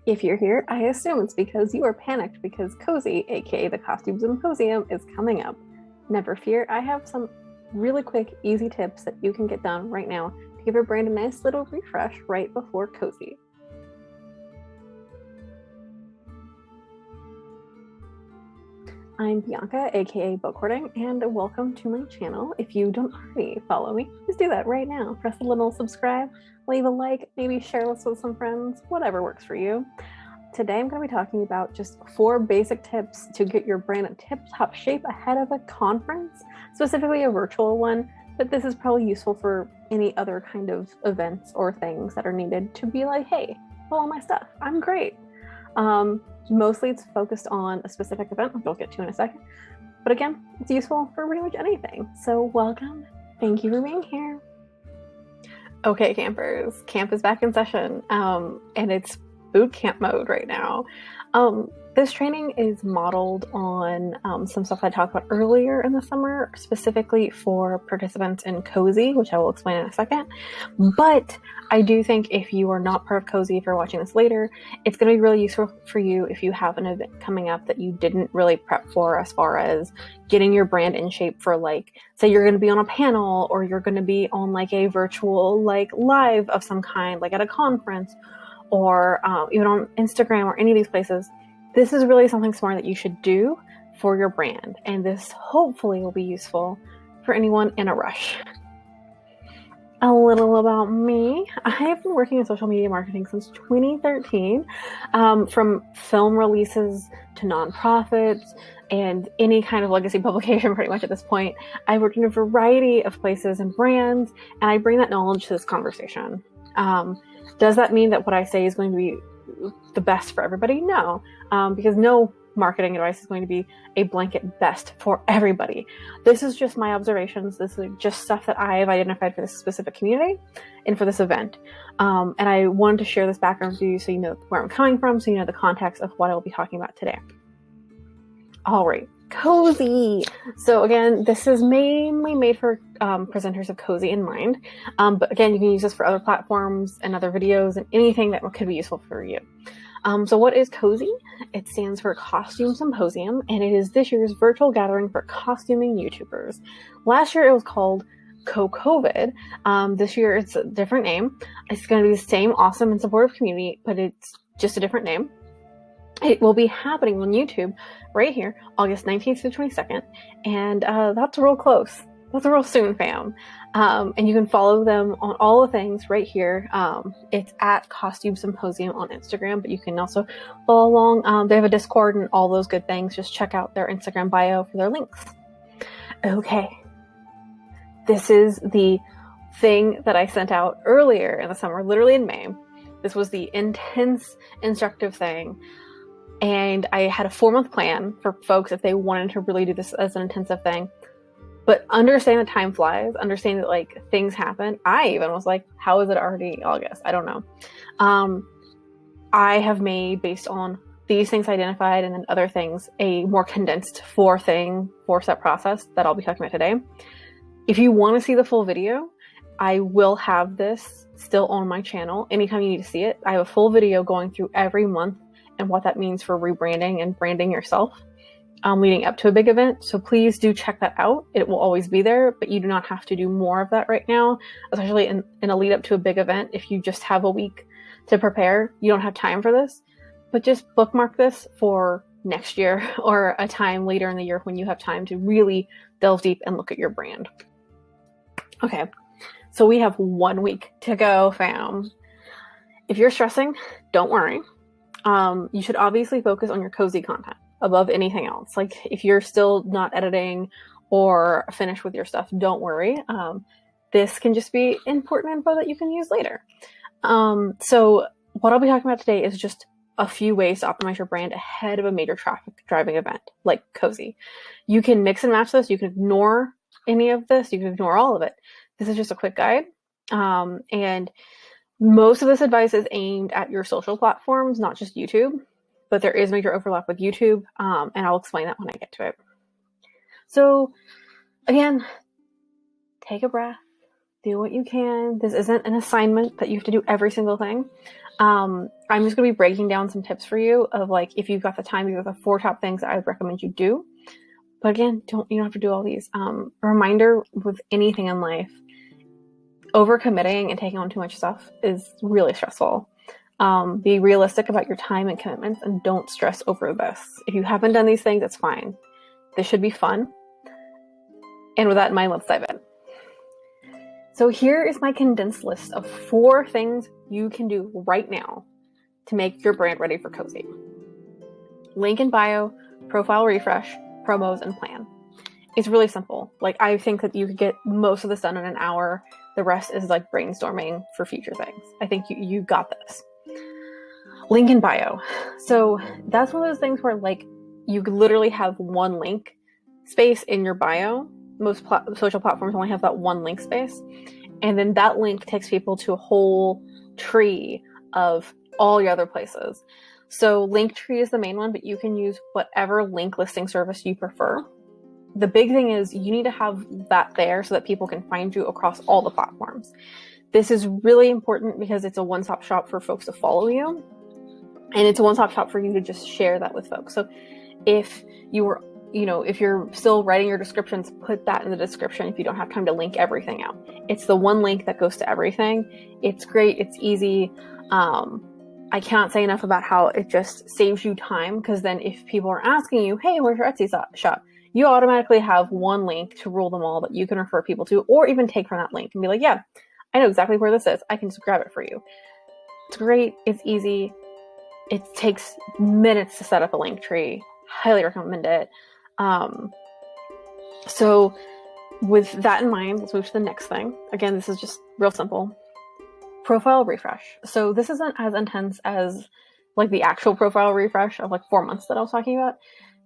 If you're here, I assume it's because you are panicked because Cozy, aka the Costume Symposium, is coming up. Never fear, I have some really quick, easy tips that you can get done right now to give your brand a nice little refresh right before Cozy. I'm Bianca, aka Bookhoarding, and welcome to my channel. If you don't already follow me, please do that right now. Press the little subscribe, leave a like, maybe share this with some friends, whatever works for you. Today I'm going to be talking about just 4 basic tips to get your brand in tip-top shape ahead of a conference, specifically a virtual one, but this is probably useful for any other kind of events or things that are needed to be like, hey, follow my stuff, I'm great. Mostly it's focused on a specific event, which I'll get to in a second. But again, it's useful for pretty much anything. So welcome. Thank you for being here. Okay, campers, camp is back in session, and it's boot camp mode right now. This training is modeled on some stuff I talked about earlier in the summer, specifically for participants in Cozy, which I will explain in a second. But I do think if you are not part of Cozy, if you're watching this later, it's going to be really useful for you if you have an event coming up that you didn't really prep for, as far as getting your brand in shape for, like, say you're going to be on a panel, or you're going to be on like a virtual like live of some kind, like at a conference, or even on Instagram or any of these places. This is really something smart that you should do for your brand, and this hopefully will be useful for anyone in a rush. A little about me. I have been working in social media marketing since 2013, from film releases to nonprofits and any kind of legacy publication pretty much at this point. I've worked in a variety of places and brands, and I bring that knowledge to this conversation. Does that mean that what I say is going to be the best for everybody? No, because no marketing advice is going to be a blanket best for everybody. This is just my observations. This is just stuff that I have identified for this specific community and for this event. And I wanted to share this background with you so you know where I'm coming from, so you know the context of what I will be talking about today. All right. Cozy. So again, this is mainly made for presenters of Cozy in mind. But again, you can use this for other platforms and other videos and anything that could be useful for you. So what is Cozy? It stands for Costume Symposium, and it is this year's virtual gathering for costuming YouTubers. Last year it was called COVID. This year it's a different name. It's going to be the same awesome and supportive community, but it's just a different name. It will be happening on YouTube right here, August 19th to 22nd, and that's real close. That's real soon, fam. And you can follow them on all the things right here. It's at Costume Symposium on Instagram, but you can also follow along. They have a Discord and all those good things. Just check out their Instagram bio for their links. Okay. This is the thing that I sent out earlier in the summer, literally in May. This was the intense instructive thing. And I had a 4-month plan for folks if they wanted to really do this as an intensive thing. But understand that time flies, understand that like things happen. I even was like, how is it already August? I don't know. I have made, based on these things identified and then other things, a more condensed 4-step process that I'll be talking about today. If you want to see the full video, I will have this still on my channel. Anytime you need to see it, I have a full video going through every month and what that means for rebranding and branding yourself leading up to a big event. So please do check that out. It will always be there, but you do not have to do more of that right now, especially in a lead up to a big event. If you just have a week to prepare, you don't have time for this, but just bookmark this for next year or a time later in the year when you have time to really delve deep and look at your brand. Okay, so we have 1 week to go, fam. If you're stressing, don't worry. You should obviously focus on your Cozy content above anything else. Like if you're still not editing or finished with your stuff, don't worry. This can just be important info that you can use later. So what I'll be talking about today is just a few ways to optimize your brand ahead of a major traffic driving event like Cozy. You can mix and match this. You can ignore any of this. You can ignore all of it. This is just a quick guide. And most of this advice is aimed at your social platforms, not just YouTube, but there is major overlap with YouTube, and I'll explain that when I get to it. So again, take a breath, do what you can. This isn't an assignment that you have to do every single thing. I'm just going to be breaking down some tips for you of like, if you've got the time, you've got the 4 top things that I would recommend you do. But again, you don't have to do all these. A reminder with anything in life, overcommitting and taking on too much stuff is really stressful. Be realistic about your time and commitments and don't stress over this. If you haven't done these things, it's fine. This should be fun. And with that in mind, let's dive in. So here is my condensed list of 4 things you can do right now to make your brand ready for cozy. Link in bio, profile refresh, promos, and plan. It's really simple. Like, I think that you could get most of this done in an hour. The rest is like brainstorming for future things. I think you got this. Link in bio. So that's one of those things where like you could literally have one link space in your bio. Most social platforms only have that one link space. And then that link takes people to a whole tree of all your other places. So Linktree is the main one, but you can use whatever link listing service you prefer. The big thing is you need to have that there so that people can find you across all the platforms. This is really important because it's a one-stop shop for folks to follow you. And it's a one-stop shop for you to just share that with folks. So if if you're still writing your descriptions, put that in the description if you don't have time to link everything out. It's the one link that goes to everything. It's great. It's easy. I can't say enough about how it just saves you time, because then if people are asking you, hey, where's your Etsy shop? You automatically have one link to rule them all that you can refer people to, or even take from that link and be like, yeah, I know exactly where this is. I can just grab it for you. It's great. It's easy. It takes minutes to set up a Linktree. Highly recommend it. So with that in mind, let's move to the next thing. Again, this is just real simple. Profile refresh. So this isn't as intense as like the actual profile refresh of like 4 months that I was talking about.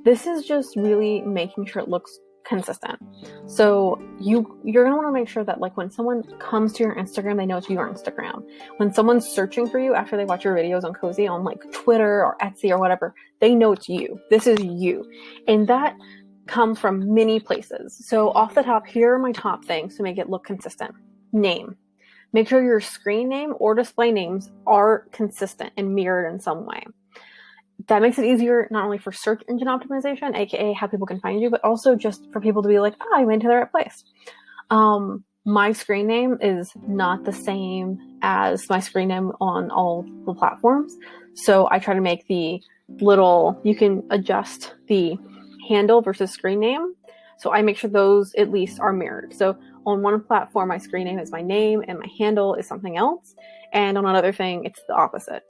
This is just really making sure it looks consistent. So you're going to want to make sure that like when someone comes to your Instagram, they know it's your Instagram. When someone's searching for you after they watch your videos on Cozy on like Twitter or Etsy or whatever, they know it's you. This is you. And that comes from many places. So off the top, here are my top things to make it look consistent. Name. Make sure your screen name or display names are consistent and mirrored in some way. That makes it easier not only for search engine optimization, aka how people can find you, but also just for people to be like, I went to the right place. My screen name is not the same as my screen name on all the platforms. So I try to make the you can adjust the handle versus screen name. So I make sure those at least are mirrored. So on one platform, my screen name is my name and my handle is something else. And on another thing, it's the opposite.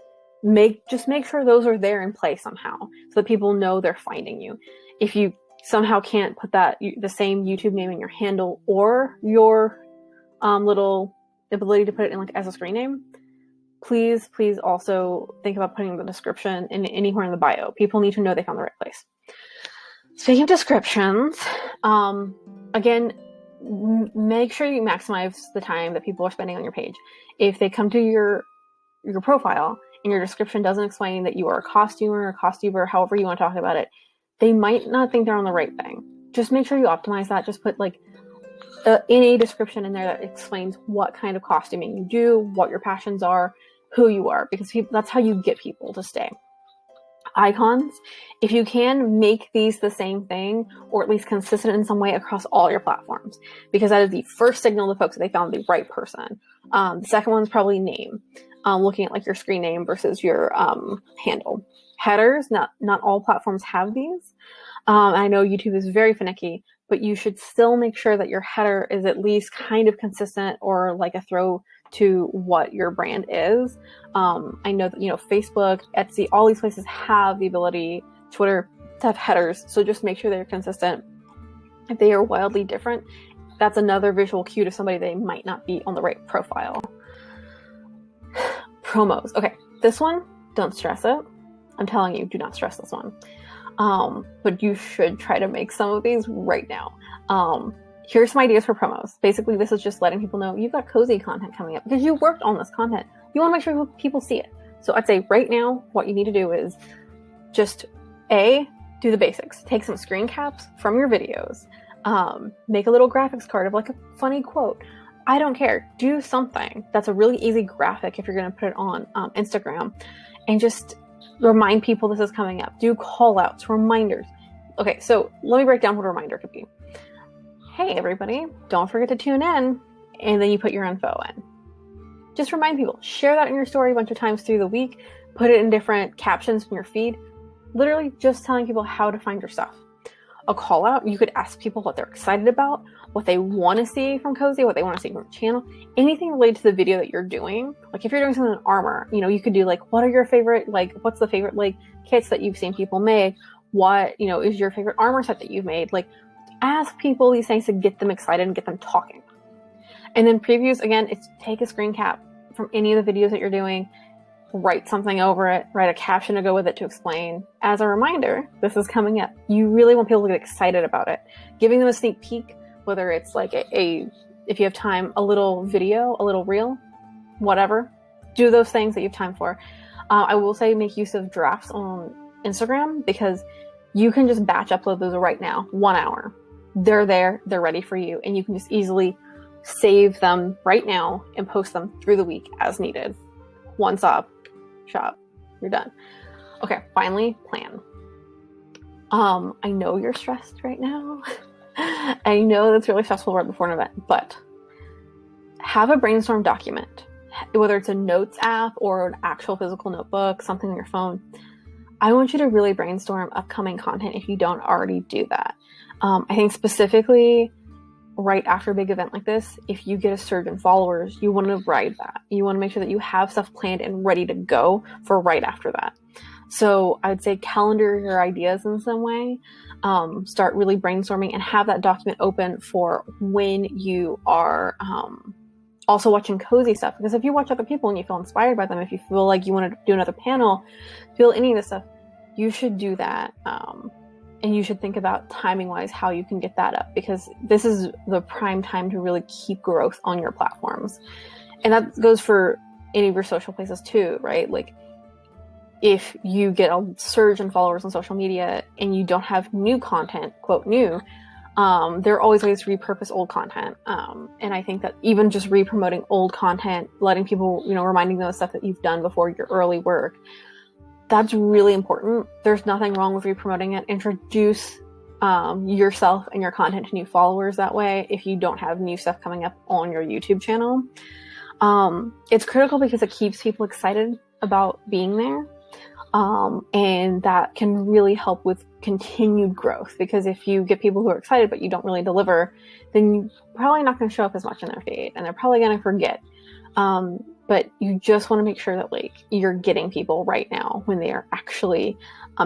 Just make sure those are there in place somehow so that people know they're finding you. If you somehow can't put the same YouTube name in your handle or your little ability to put it in like as a screen name, please also think about putting the description in anywhere in the bio. People need to know they found the right place. Speaking of descriptions, again, make sure you maximize the time that people are spending on your page. If they come to your profile and your description doesn't explain that you are a costumer, however you want to talk about it, they might not think they're on the right thing. Just make sure you optimize that. Just put like in a description in there that explains what kind of costuming you do, what your passions are, who you are, because that's how you get people to stay. Icons, if you can, make these the same thing or at least consistent in some way across all your platforms, because that is the first signal to folks that they found the right person. The second one is probably name. Looking at like your screen name versus your handle. Headers, not all platforms have these. I know YouTube is very finicky, but you should still make sure that your header is at least kind of consistent or like a throw to what your brand is. I know that, Facebook, Etsy, all these places have the ability, Twitter, to have headers. So just make sure they're consistent. If they are wildly different, that's another visual cue to somebody they might not be on the right profile. Promos. Okay, this one, don't stress it. I'm telling you, do not stress this one. But you should try to make some of these right now. Here's some ideas for promos. Basically, this is just letting people know you've got cozy content coming up because you worked on this content. You want to make sure people see it. So I'd say right now, what you need to do is just do the basics. Take some screen caps from your videos. Make a little graphics card of like a funny quote. I don't care. Do something that's a really easy graphic if you're going to put it on Instagram, and just remind people this is coming up. Do call outs, reminders. Okay, so let me break down what a reminder could be. Hey, everybody, don't forget to tune in. And then you put your info in. Just remind people. Share that in your story a bunch of times through the week. Put it in different captions from your feed. Literally just telling people how to find your stuff. A call out, you could ask people what they're excited about, what they want to see from Cozy, what they want to see from the channel, anything related to the video that you're doing. Like if you're doing something in armor, you could do like, what are your favorite, what's the favorite kits that you've seen people make? What, is your favorite armor set that you've made? Like, ask people these things to get them excited and get them talking. And then previews, again, it's take a screen cap from any of the videos that you're doing, write something over it, write a caption to go with it to explain. As a reminder, this is coming up. You really want people to get excited about it. Giving them a sneak peek, whether it's like if you have time, a little video, a little reel, whatever. Do those things that you have time for. I will say make use of drafts on Instagram, because you can just batch upload those right now, 1 hour. They're there, they're ready for you, and you can just easily save them right now and post them through the week as needed. One stop shop, you're done. Okay, finally, plan. I know you're stressed right now. I know that's really stressful right before an event, but have a brainstorm document, whether it's a notes app or an actual physical notebook, something on your phone. I want you to really brainstorm upcoming content if you don't already do that. I think specifically right after a big event like this, if you get a surge in followers, you want to ride that. You want to make sure that you have stuff planned and ready to go for right after that. So I'd say calendar your ideas in some way, start really brainstorming, and have that document open for when you are also watching Cozy stuff. Because if you watch other people and you feel inspired by them, if you feel like you want to do another panel, feel any of this stuff, you should do that. And you should think about timing-wise how you can get that up, because this is the prime time to really keep growth on your platforms. And that goes for any of your social places too, right? Like if you get a surge in followers on social media and you don't have new content, quote new, there are always ways to repurpose old content. And I think that even just re-promoting old content, letting people, reminding them of stuff that you've done before your early work, that's really important. There's nothing wrong with re-promoting it. Introduce yourself and your content to new followers that way if you don't have new stuff coming up on your YouTube channel. It's critical because it keeps people excited about being there. And that can really help with continued growth, because if you get people who are excited but you don't really deliver, then you're probably not going to show up as much in their feed, and they're probably going to forget. But you just want to make sure that you're getting people right now when they are actually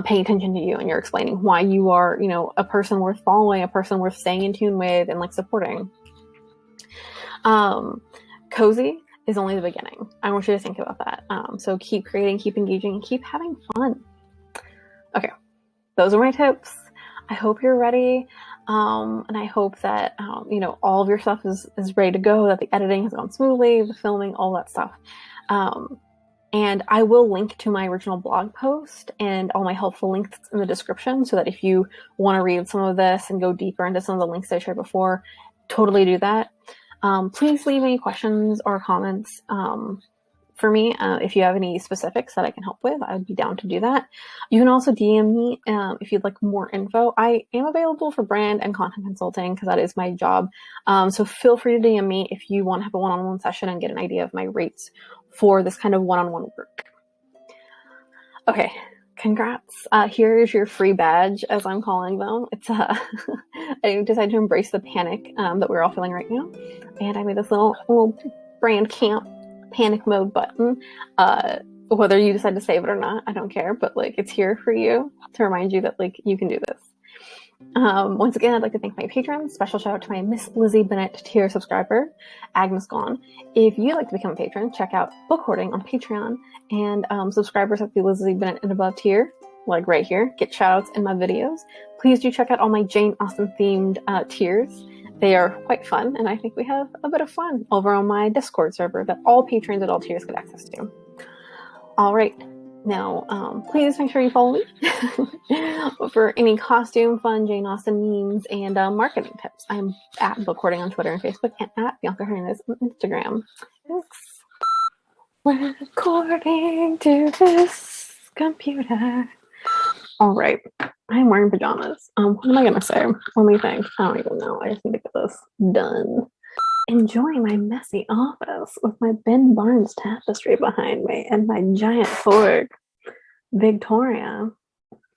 paying attention to you, and you're explaining why you are, a person worth following, a person worth staying in tune with and supporting. Cozy is only the beginning. I want you to think about that. So keep creating, keep engaging, and keep having fun. Okay, those are my tips. I hope you're ready. And I hope that, all of your stuff is ready to go, that the editing has gone smoothly, the filming, all that stuff. And I will link to my original blog post and all my helpful links in the description, so that if you want to read some of this and go deeper into some of the links I shared before, totally do that. Please leave any questions or comments for me. If you have any specifics that I can help with, I'd be down to do that. You can also DM me if you'd like more info. I am available for brand and content consulting, because that is my job. So feel free to DM me if you want to have a one-on-one session and get an idea of my rates for this kind of one-on-one work. Okay, congrats. Here is your free badge, as I'm calling them. It's I decided to embrace the panic that we're all feeling right now, and I made this little brand camp panic mode button. Whether you decide to save it or not, I don't care, but it's here for you to remind you that you can do this. Once again, I'd like to thank my patrons. Special shout out to my Miss Lizzie Bennett tier subscriber, Agnes Gone. If you'd like to become a patron, check out Bookhoarding on Patreon, and subscribers at the Lizzie Bennett and above tier, right here, get shout outs in my videos. Please do check out all my Jane Austen themed tiers. They are quite fun, and I think we have a bit of fun over on my Discord server that all patrons at all tiers get access to. All right, Now, please make sure you follow me for any costume, fun, Jane Austen memes, and marketing tips. I'm at Bookhoarding on Twitter and Facebook, and at Bianca Hernandez on Instagram. Recording to this computer. All right, I'm wearing pajamas. What am I gonna say? Let me think. I don't even know. I just need to get this done. Enjoying my messy office with my Ben Barnes tapestry behind me and my giant fork, Victoria.